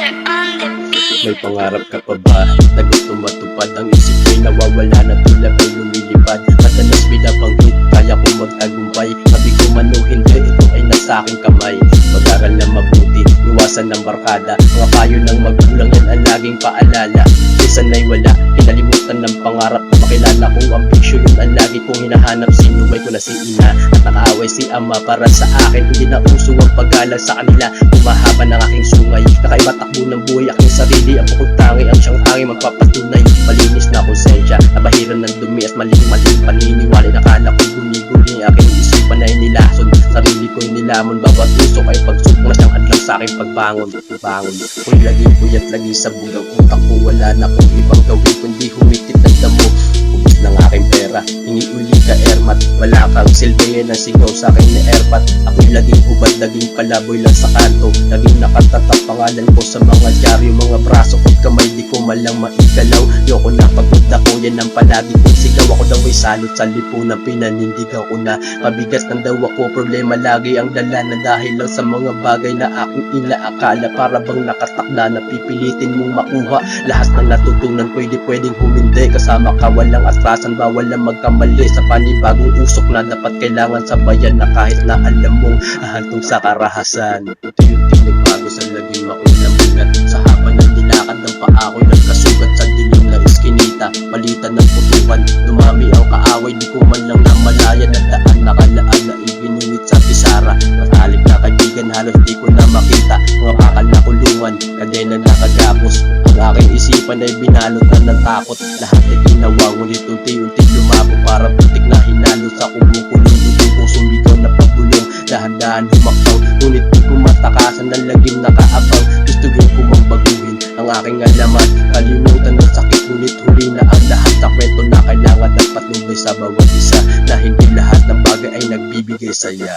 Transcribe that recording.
May pangarap ka pa ba na gusto matupad? Ang isip ko'y nawawala na tila ay lumilipad. Madalas binabanggit, kaya kong magtagumpay. Sabi ko man o hindi, ito ay nasa aking kamay. Mag-aral na mabuti, iwasan ng barkada. Mga payo ng magulang, yan ang laging paalala. Minsan ay wala, kinalimutan ng pangarap. Makilala kong ambisyon, yun ang lagi kong hinahanap. Sinuway ko na si ina at nakaaway si ama. Para sa akin, hindi na uso ang paggalang sa kanila. Humahaba ng aking sungay, kakaiba takbo ng buhay, aking sarili. Ang bukod tangi, ang siyang tangi magpapatunay. Malinis na konsensya, nabahiran ng dumi at maling paniniwala. Nakala ko'y guni-guni, aking isipan ay nilason. Sarili ko'y nilamon, bawat usok ay pagsubok na siyang hadlang sa aking pagbangon. Ko'y laging puyat lagi sa bugang utak ko. Wala na kong ibang gawin kundi humikit ng damo. Ubus ng aking pera, hingi uli ka Ermat. Wala kang silbi, ang sigaw sa akin ni Erpat. Ako'y laging hubad, laging palaboy lang sa kanto. Laging nakatatak pangalan ko sa mga dyaryo. Mga braso at kamay, di ko malang maigalaw. Yoko na pagod ako, yan ang palagi kong sigaw. Ako daw ay salot sa lipunan, pinanindigaw ko na. Mabigas ng daw ako, problema lagi ang dala na dahil lang sa mga bagay na aking inaakala. Para bang nakatakda na pipilitin mong makuha. Lahat ng natutunan pwedeng humindi. Kasama ka walang atrasan, bawal lang magkamali. Sa panibagong usok na dapat kailangan sabayan. Na kahit na alam mong ahantong sa karahasan. Unti-unti nagbago sa laging makunamulat. Sa haba ng nilakad ng paa ko'y nagkasugat sa dilim na iskinita. Palitan ng putukan, dumami ang kaaway. Di ko man lang namalayan na daan nakalaan na ibinuwit sa pisara. Matalik na kaibigan, halos di ko na makita. Mga bakal na kulungan, kadena na kagapos. Ang aking isipan ay binalotan ng takot. Lahat ay ginawa, ngunit unti-unti lumabo. Para putik na hinalo sa kumukulong dugo ko. Sumigaw na pabulong, dahan-dahan humaktaw. Ngunit di ko matakasan ng lagim nakaabang. Gusto ko mang baguhin ang aking alaman. Kalimutan ng sakit, ngunit huli na ang lahat. Sa kwento na kailangan ng patnubay sa bawat isa. Na hindi lahat ng bagay ay nagbibigay saya.